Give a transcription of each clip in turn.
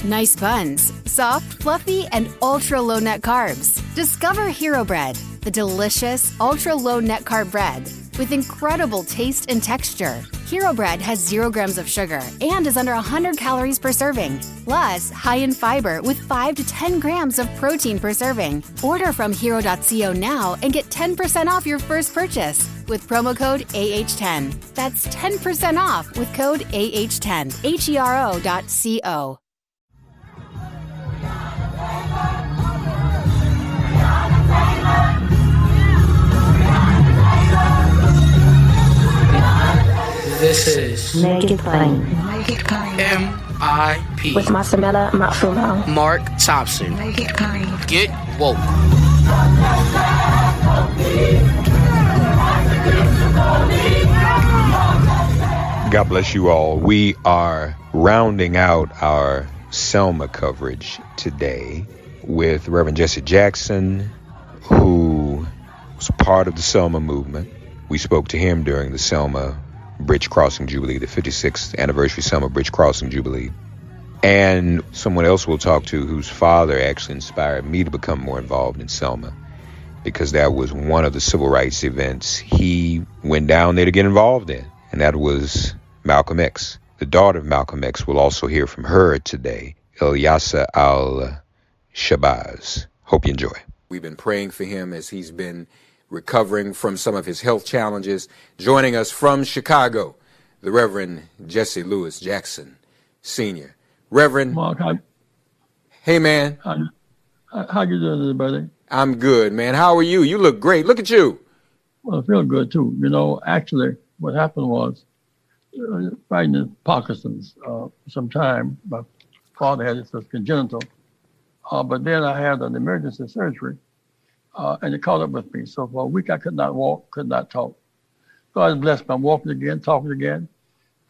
Nice buns, soft, fluffy, and ultra-low net carbs. Discover Hero Bread, the delicious, ultra-low net carb bread with incredible taste and texture. Hero Bread has 0 grams of sugar and is under 100 calories per serving. Plus, high in fiber with 5 to 10 grams of protein per serving. Order from hero.co now and get 10% off your first purchase with promo code AH10. That's 10% off with code AH10. HERO.co. This is Make It Plain. MIP With Masamela Matfumo. Mark Thompson. Make it plain. Get woke. God bless you all. We are rounding out our Selma coverage today with Reverend Jesse Jackson, who was part of the Selma movement. We spoke to him during the Selma Bridge Crossing Jubilee, the 56th anniversary Selma Bridge Crossing Jubilee. And someone else we'll talk to whose father actually inspired me to become more involved in Selma, because that was one of the civil rights events he went down there to get involved in, and that was Malcolm X. The daughter of Malcolm X, will also hear from her today, Ilyasah Shabaaz. Hope you enjoy. We've been praying for him as he's been recovering from some of his health challenges. Joining us from Chicago, the Reverend Jesse Louis Jackson, Sr. Reverend. Mark, hey, man. How you doing, everybody? I'm good, man. How are you? You look great. Look at you. Well, I feel good, too. You know, actually, what happened was, fighting in Parkinson's some time. My father had it, so it's congenital. But then I had an emergency surgery. And it caught up with me. So for a week, I could not walk, could not talk. God bless me. I'm walking again, talking again.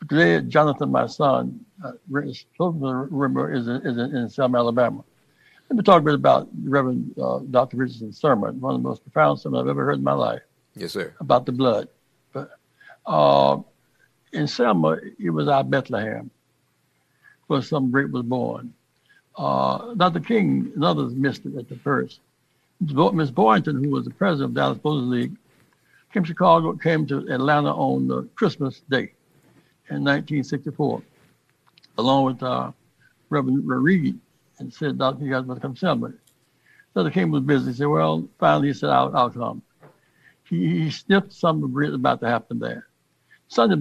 Today, Jonathan, my son, remember, is in Selma, Alabama. Let me talk a bit about Reverend Dr. Richardson's sermon, one of the most profound sermons I've ever heard in my life. Yes, sir. About the blood. But in Selma, it was our Bethlehem, where some great was born. Dr. King and others missed it at the first. Miss Boynton, who was the president of the Dallas Bowling League, came to Chicago, came to Atlanta on Christmas Day in 1964, along with Reverend Reed, and said, "Doctor, you guys must come celebrate." Dr. King was busy. He said, "Well," finally he said, "I'll come." He sniffed something great about to happen there. The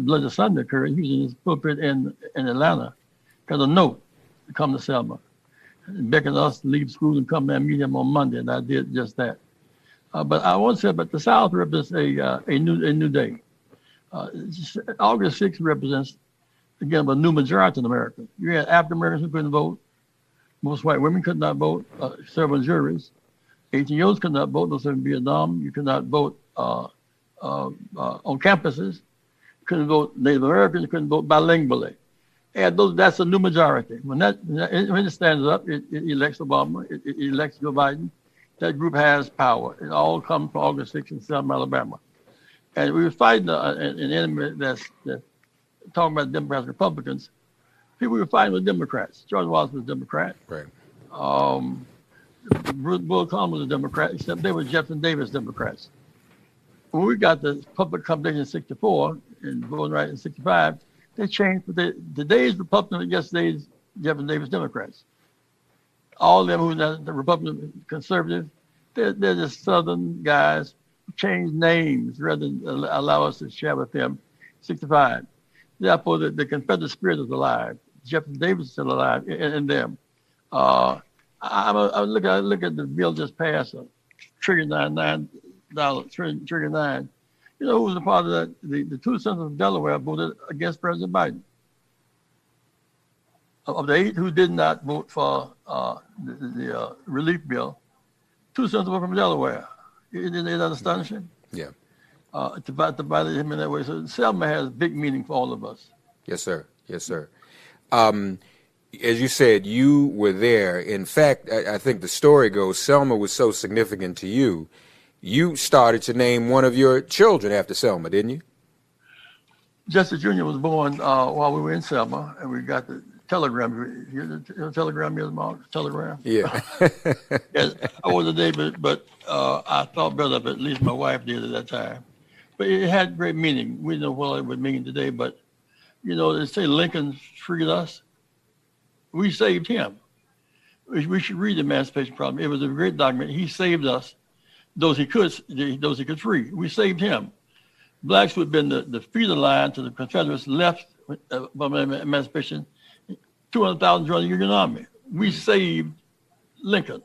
Bloody Sunday occurred. He was in his pulpit in Atlanta, got a note to come to Selma. And beckoned us to leave school and come there and meet him on Monday, and I did just that. But I want to say, but the South represents a new day. August 6th represents, again, a new majority in America. You had African Americans who couldn't vote. Most white women could not vote, serve on juries. 18-year-olds could not vote, those in Vietnam. You could not vote on campuses. You couldn't vote Native Americans. You couldn't vote bilingually. And that's a new majority. When it stands up, it elects Obama, it elects Joe Biden. That group has power. It all comes from August 6th in Selma, Alabama. And we were fighting an enemy that's talking about Democrats and Republicans. People were fighting with Democrats. George Washington was a Democrat. Right. Bull Connor was a Democrat, except they were Jefferson Davis Democrats. When we got the public competition in 64 and voting right in 65, they changed. Today's Republicans and yesterday's Jefferson Davis Democrats. All of them who are the Republican conservatives, they're just Southern guys who changed names rather than allow us to share with them. 65. Therefore, the Confederate spirit is alive. Jefferson Davis is still alive in them. I look at the bill just passed, $1.9 trillion. You know who was a part of that? The two senators of Delaware voted against President Biden. Of the 8 who did not vote for the relief bill, 2 senators were from Delaware. Isn't that astonishing? Yeah. To bite him in that way. So Selma has big meaning for all of us. Yes, sir. Yes, sir. As you said, you were there. In fact, I think the story goes, Selma was so significant to you, you started to name one of your children after Selma, didn't you? Jesse Jr. was born while we were in Selma, and we got the telegram. You know, telegram is Mark? Telegram? Yeah. Yes, I was today, but I thought better of it, at least my wife did at that time. But it had great meaning. We know what it would mean today, but, you know, they say Lincoln freed us. We saved him. We should read the Emancipation Proclamation. It was a great document. He saved us, those he could free. We saved him. Blacks who had been the feeder line to the Confederates left from emancipation, 200,000 joined the Union Army. We saved Lincoln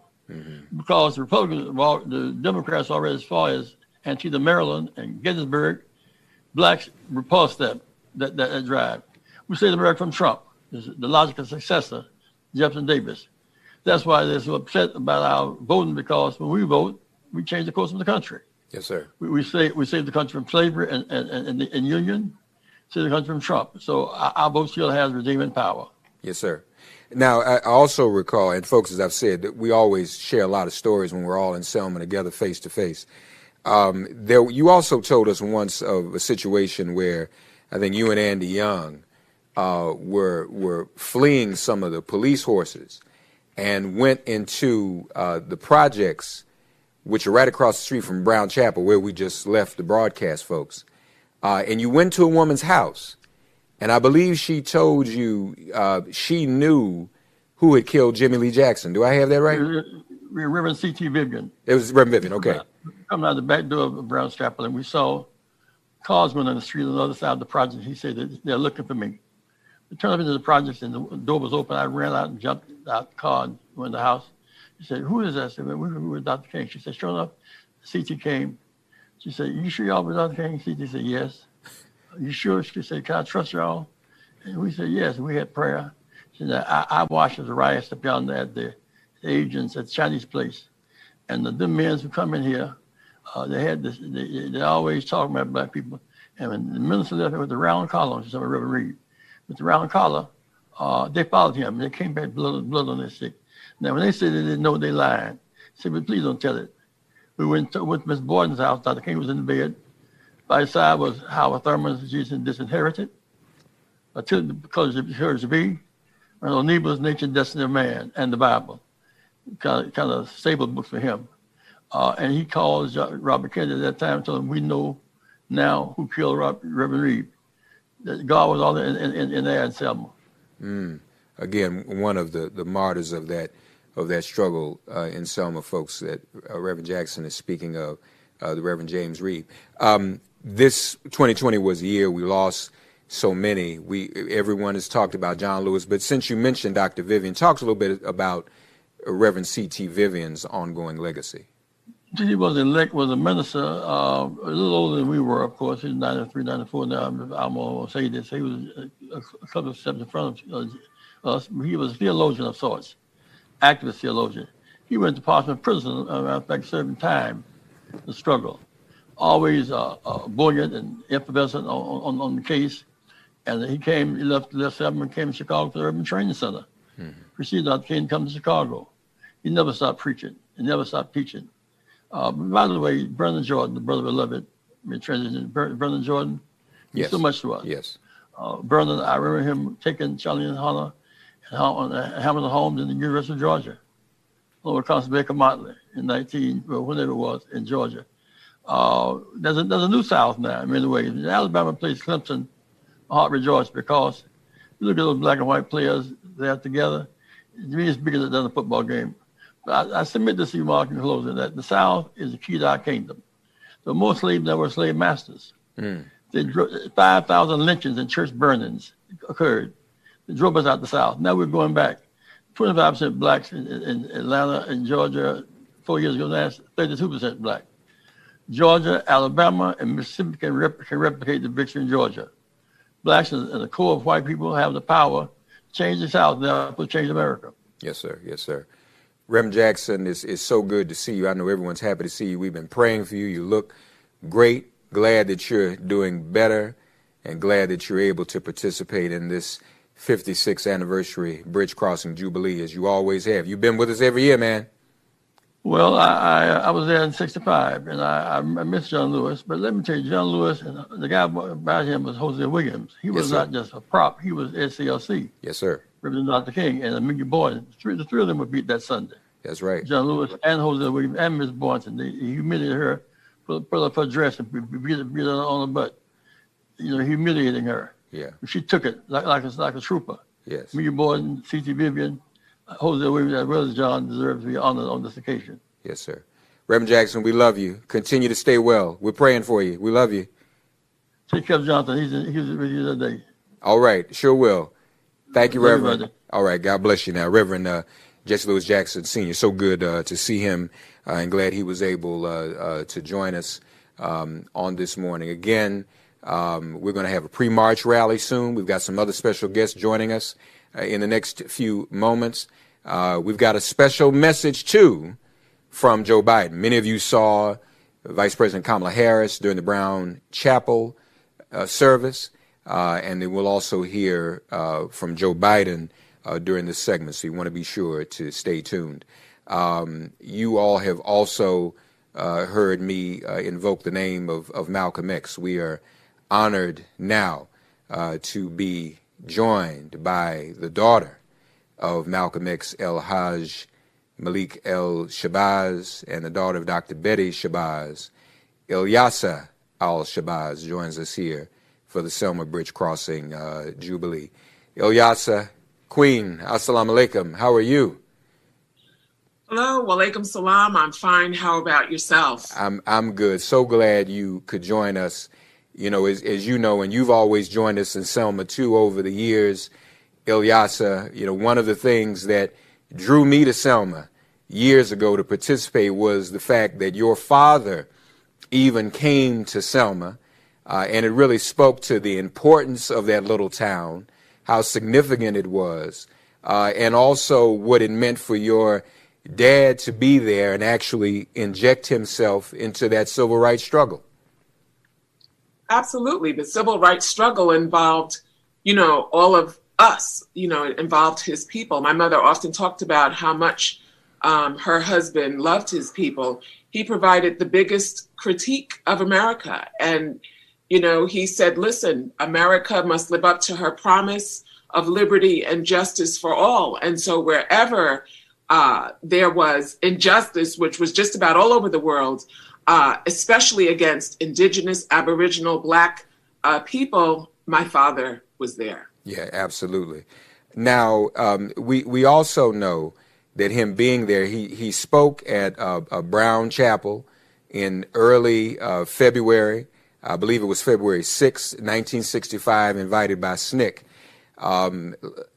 because the Republicans, the Democrats already as far as Antietam, Maryland, and Gettysburg, blacks repulsed that drive. We saved America from Trump, the logical successor, Jefferson Davis. That's why they're so upset about our voting, because when we vote, we change the course of the country. Yes, sir. We saved the country from slavery and union, saved the country from Trump. So our vote still has redeeming power. Yes, sir. Now, I also recall, and folks, as I've said, that we always share a lot of stories when we're all in Selma together face to face. You also told us once of a situation where I think you and Andy Young were fleeing some of the police horses and went into the projects, which are right across the street from Brown Chapel, where we just left the broadcast, folks. And you went to a woman's house, and I believe she told you she knew who had killed Jimmy Lee Jackson. Do I have that right? Reverend C.T. Vivian. It was Reverend Vivian, okay. Coming out the back door of Brown Chapel, and we saw cars going on the street on the other side of the project. He said that they're looking for me. We turned up into the project, and the door was open. I ran out and jumped out the car and went in the house. She said, "Who is that?" I said, "We were Dr. King." She said, "Sure enough, CT came." She said, "You sure y'all were Dr. King?" CT said, "Yes." "You sure?" She said, "Can I trust y'all?" And we said, "Yes." And we had prayer. She said, I watched the riots up yonder at the agents at the Chinese place. And the men who come in here, they had this, they always talk about black people. And when the minister left with the round collar, she said, Reverend Reed, with the round collar, they followed him. They came back blood on their stick. Now, when they said they didn't know, they lied. I said, "But please don't tell it." We went to Miss Borden's house. Dr. King was in the bed. By his side was Howard Thurman's Jesus Disinherited, because of hers to be, and O'Neill's Nature and Destiny of Man, and the Bible, kind of stable books for him. And he called Robert Kennedy at that time and told him, "We know now who killed Reverend Reed. That God was all in there in Selma." Again, one of the martyrs of that struggle in Selma, folks, that Reverend Jackson is speaking of, the Reverend James Reed. This 2020 was a year we lost so many. Everyone has talked about John Lewis, but since you mentioned Dr. Vivian, talk a little bit about Reverend C.T. Vivian's ongoing legacy. He was a minister, a little older than we were, of course. He's 93, 94 now. I'm going to say this. He was a couple of steps in front of us. He was a theologian of sorts, activist theologian. He went to Parchment Prison, in fact, serving time, the struggle. Always buoyant and effervescent on the case. And he left Selma and came to Chicago for the Urban Training Center. Proceeded Dr. King to come to Chicago. He never stopped preaching. He never stopped teaching. By the way, Brendan Jordan, the brother beloved, Brendan Jordan, means so much to us. Yes. Brendan, I remember him taking Charlie and Hunter and Hamilton Holmes in the University of Georgia, along with Constable Baker Motley in whenever it was, in Georgia. There's a new South now in many ways. Alabama plays Clemson, my heart rejoices, because you look at those black and white players there together, to me it's bigger than a football game. But I submit to you, Mark, in closing, that the South is the key to our kingdom. There were more slaves than were slave masters. 5,000 lynchings and church burnings occurred. They drove us out the South. Now we're going back. 25% blacks in Atlanta and Georgia 4 years ago. Now it's 32% black. Georgia, Alabama, and Mississippi can replicate the victory in Georgia. Blacks and the core of white people have the power to change the South, therefore change America. Yes, sir. Yes, sir. Reverend Jackson, it's so good to see you. I know everyone's happy to see you. We've been praying for you. You look great. Glad that you're doing better, and glad that you're able to participate in this 56th anniversary Bridge Crossing Jubilee, as you always have. You've been with us every year, man. Well, I was there in '65, and I missed John Lewis. But let me tell you, John Lewis and the guy by him was Jose Williams. He was not just a prop; he was SCLC. Yes, sir. Reverend Dr. King and Mickey Boynton. The three of them were beat that Sunday. That's right. John Lewis and Jose Williams and Miss Boynton. They humiliated her, put her dress and beat her on the butt. Humiliating her. Yeah. She took it like a trooper. Yes. Mickey Boynton, C.T. Vivian, Jose Williams, as well as John, deserves to be honored on this occasion. Yes, sir. Reverend Jackson, we love you. Continue to stay well. We're praying for you. We love you. Take care of Jonathan. He's with you today. All right. Sure will. Thank you, Love you, Reverend. brother. All right. God bless you now. Reverend Jesse Louis Jackson Sr. So good to see him and glad he was able to join us on this morning. Again, we're going to have a pre-march rally soon. We've got some other special guests joining us in the next few moments. We've got a special message, too, from Joe Biden. Many of you saw Vice President Kamala Harris during the Brown Chapel service, and then we'll also hear from Joe Biden during this segment, so you want to be sure to stay tuned. You all have also heard me invoke the name of Malcolm X. We are honored now to be joined by the daughter of Malcolm X, El Hajj Malik El Shabazz, and the daughter of Dr. Betty Shabazz. Ilyasah Shabaaz joins us here for the Selma Bridge Crossing Jubilee. Ilyasah, Queen, assalamu alaikum. How are you? Hello, walaikum salam. I'm fine. How about yourself? I'm good. So glad you could join us. You know, as you know, and you've always joined us in Selma too over the years, Ilyasah. You know, one of the things that drew me to Selma years ago to participate was the fact that your father even came to Selma, and it really spoke to the importance of that little town, how significant it was, and also what it meant for your dad to be there and actually inject himself into that civil rights struggle. Absolutely. The civil rights struggle involved, all of us, it involved his people. My mother often talked about how much her husband loved his people. He provided the biggest critique of America. And, he said, listen, America must live up to her promise of liberty and justice for all. And so wherever there was injustice, which was just about all over the world, especially against indigenous, Aboriginal, Black people, my father was there. Yeah, absolutely. Now, we also know that him being there, he spoke at a Brown Chapel in early February. I believe it was February 6, 1965, invited by SNCC.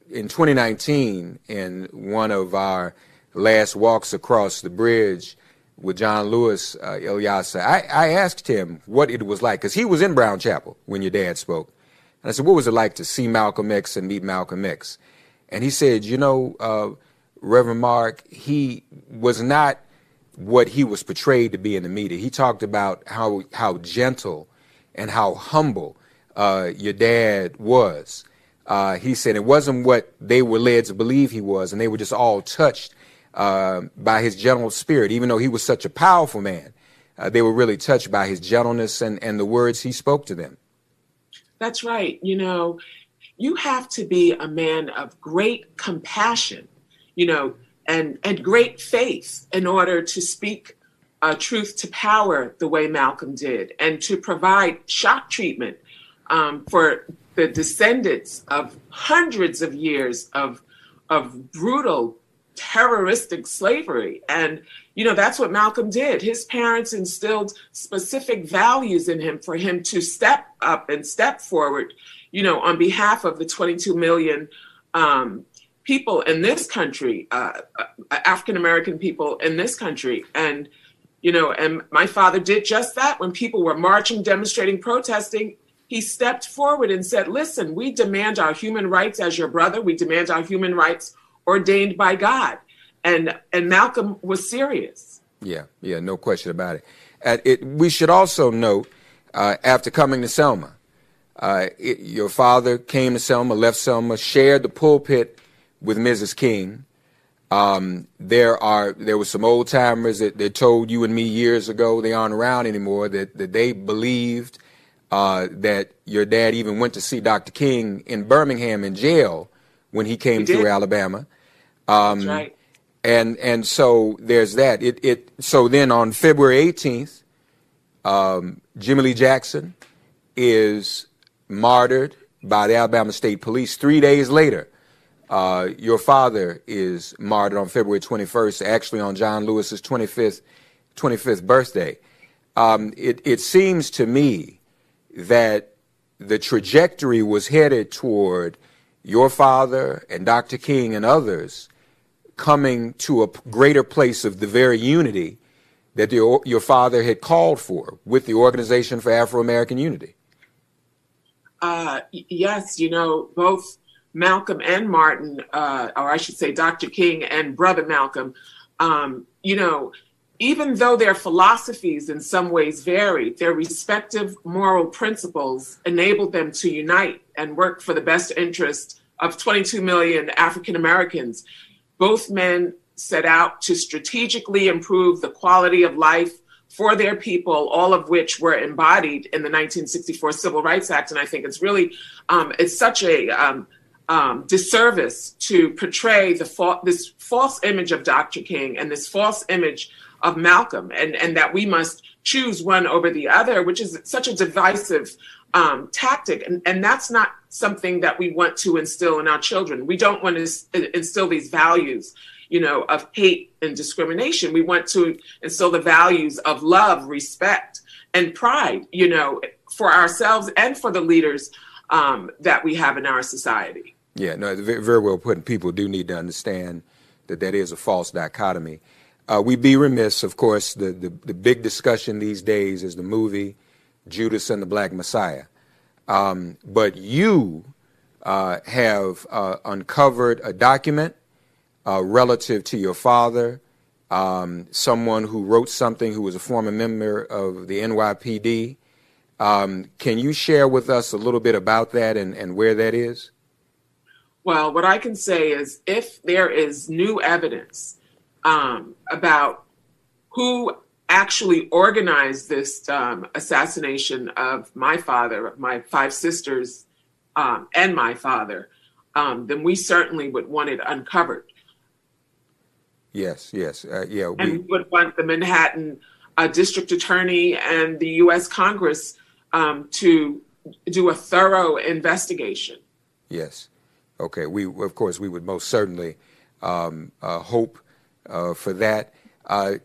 In 2019, in one of our last walks across the bridge with John Lewis, Ilyasah, I asked him what it was like, because he was in Brown Chapel when your dad spoke. And I said, what was it like to see Malcolm X and meet Malcolm X? And he said, Reverend Mark, he was not what he was portrayed to be in the media. He talked about how gentle and how humble your dad was. He said it wasn't what they were led to believe he was, and they were just all touched by his gentle spirit. Even though he was such a powerful man, they were really touched by his gentleness and the words he spoke to them. That's right. You have to be a man of great compassion, and great faith in order to speak truth to power the way Malcolm did, and to provide shock treatment for the descendants of hundreds of years of brutal, terroristic slavery. And, that's what Malcolm did. His parents instilled specific values in him for him to step up and step forward, on behalf of the 22 million people in this country, African-American people in this country. And, and my father did just that. When people were marching, demonstrating, protesting, he stepped forward and said, listen, we demand our human rights as your brother. We demand our human rights ordained by God. And Malcolm was serious. Yeah, no question about it. We should also note, after coming to Selma, your father came to Selma, left Selma, shared the pulpit with Mrs. King, There were some old timers that told you and me years ago, they aren't around anymore, that they believed that your dad even went to see Dr. King in Birmingham in jail when he came through Alabama. That's right. And so there's that. So then on February 18th, Jimmy Lee Jackson is martyred by the Alabama State Police. 3 days later, your father is martyred on February 21st, actually on John Lewis's 25th birthday. It seems to me that the trajectory was headed toward your father and Dr. King and others coming to a greater place of the very unity that your father had called for with the Organization for Afro-American Unity. Yes, both Malcolm and Martin, or I should say Dr. King and Brother Malcolm, even though their philosophies in some ways varied, their respective moral principles enabled them to unite and work for the best interest of 22 million African Americans. Both men set out to strategically improve the quality of life for their people, all of which were embodied in the 1964 Civil Rights Act. And I think it's really, it's such a disservice to portray this false image of Dr. King and this false image of Malcolm, and that we must choose one over the other, which is such a divisive tactic. And that's not something that we want to instill in our children. We don't want to instill these values, of hate and discrimination. We want to instill the values of love, respect, and pride, for ourselves and for the leaders that we have in our society. Yeah, no, very, very well put. And people do need to understand that is a false dichotomy. We'd be remiss, of course, the big discussion these days is the movie Judas and the Black Messiah. But you have uncovered a document relative to your father, someone who wrote something who was a former member of the NYPD. Can you share with us a little bit about that and where that is? Well, what I can say is if there is new evidence about who actually organized this assassination of my father, my 5 sisters, and my father, then we certainly would want it uncovered. Yes. And we would want the Manhattan District Attorney and the U.S. Congress to do a thorough investigation. Yes. Okay. We would most certainly hope for that.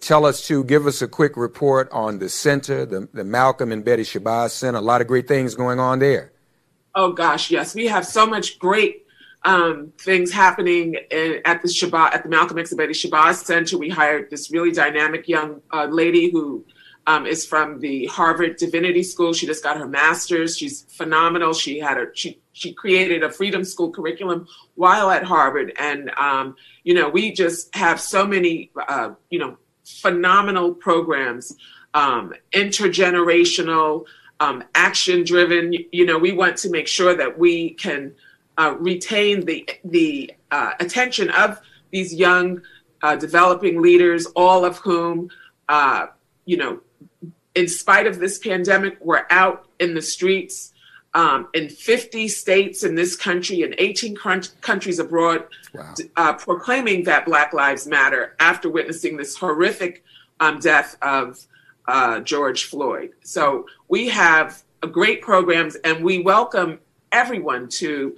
Tell us give us a quick report on the center, the Malcolm and Betty Shabazz Center. A lot of great things going on there. Oh gosh, yes, we have so much great things happening at the Malcolm X and Betty Shabazz Center. We hired this really dynamic young lady who is from the Harvard Divinity School. She just got her master's. She's phenomenal. She created a Freedom School curriculum while at Harvard. And, we just have so many, phenomenal programs, intergenerational, action-driven. We want to make sure that we can retain the attention of these young, developing leaders, all of whom, in spite of this pandemic, we're out in the streets in 50 states in this country and 18 countries abroad, wow. Proclaiming that Black Lives Matter after witnessing this horrific death of George Floyd. So we have great programs, and we welcome everyone to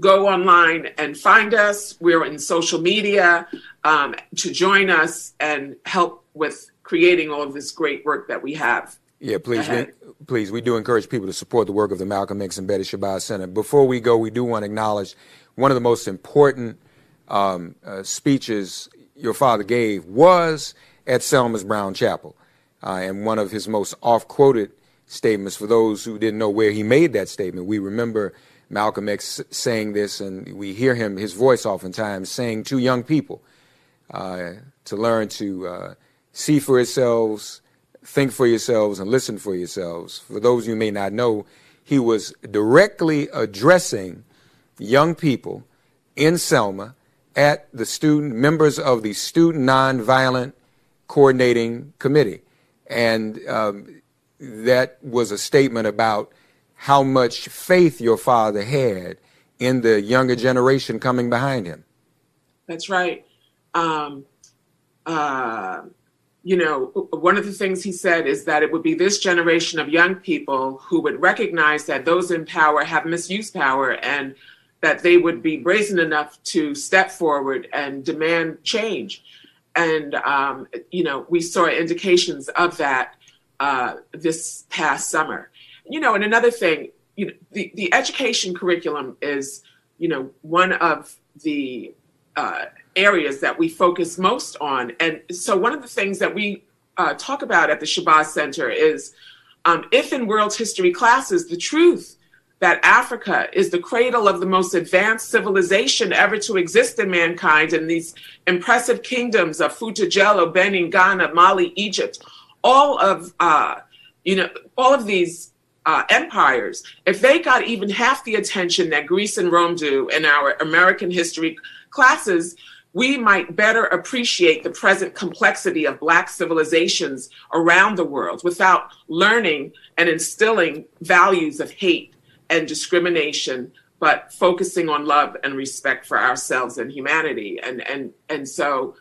go online and find us. We're in social media to join us and help with creating all of this great work that we have. Yeah, please, we do encourage people to support the work of the Malcolm X and Betty Shabazz Center. Before we go, we do want to acknowledge one of the most important speeches your father gave was at Selma's Brown Chapel. And one of his most oft-quoted statements, for those who didn't know where he made that statement, we remember Malcolm X saying this, and we hear his voice oftentimes saying to young people to learn to see for yourselves, think for yourselves, and listen for yourselves. For those of you who may not know, he was directly addressing young people in Selma at the members of the Student Nonviolent Coordinating Committee. And that was a statement about how much faith your father had in the younger generation coming behind him. That's right. You know, one of the things he said is that it would be this generation of young people who would recognize that those in power have misused power, and that they would be brazen enough to step forward and demand change. And, you know, we saw indications of that this past summer. You know, and another thing, you know, the education curriculum is, you know, one of the areas that we focus most on. And so one of the things that we talk about at the Shabazz Center is if in world history classes, the truth that Africa is the cradle of the most advanced civilization ever to exist in mankind, and these impressive kingdoms of Futa-Jello, Benin, Ghana, Mali, Egypt, all of these empires, if they got even half the attention that Greece and Rome do in our American history classes, we might better appreciate the present complexity of Black civilizations around the world without learning and instilling values of hate and discrimination, but focusing on love and respect for ourselves and humanity. And so,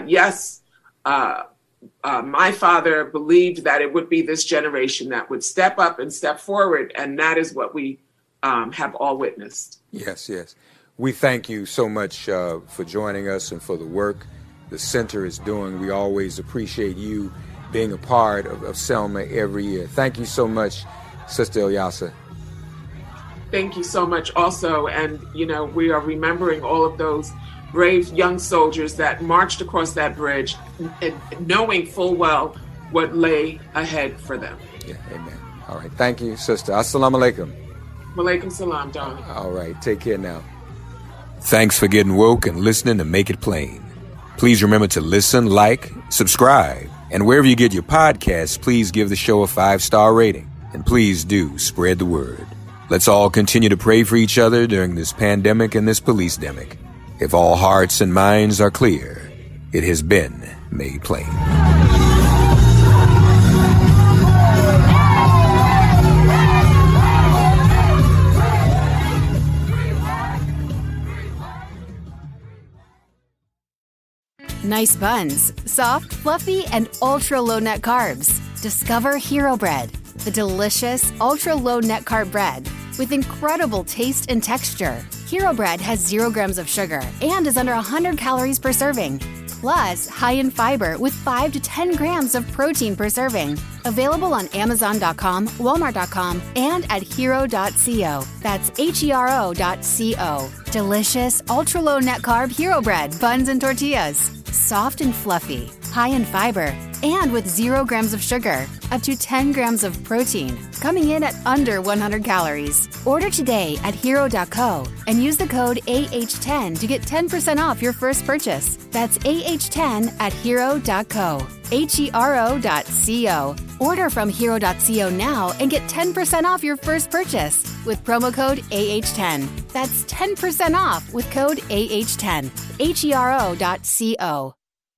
yes, my father believed that it would be this generation that would step up and step forward, and that is what we have all witnessed. Yes, yes. We thank you so much for joining us and for the work the center is doing. We always appreciate you being a part of Selma every year. Thank you so much, Sister Ilyasah. Thank you so much also. And, you know, we are remembering all of those brave young soldiers that marched across that bridge, and knowing full well what lay ahead for them. Yeah, amen. All right. Thank you, Sister. Assalamu alaikum. Walaikum salam, darling. All right. Take care now. Thanks for getting woke and listening to Make It Plain. Please remember to listen, like, subscribe, and wherever you get your podcasts, please give the show a 5-star rating. And please do spread the word. Let's all continue to pray for each other during this pandemic and this police-demic. If all hearts and minds are clear, it has been made plain. Nice buns, soft, fluffy, and ultra-low net carbs. Discover Hero Bread, the delicious ultra-low net carb bread with incredible taste and texture. Hero Bread has 0 grams of sugar and is under 100 calories per serving, plus high in fiber with 5 to 10 grams of protein per serving. Available on Amazon.com, Walmart.com, and at hero.co. That's HERO.co. Delicious, ultra-low net carb Hero Bread buns and tortillas. Soft and fluffy, high in fiber, and with 0 grams of sugar, up to 10 grams of protein, coming in at under 100 calories. Order today at hero.co and use the code AH10 to get 10% off your first purchase. That's AH10 at hero.co. HERO.co. Order from hero.co now and get 10% off your first purchase with promo code AH10. That's 10% off with code AH10. HERO.co.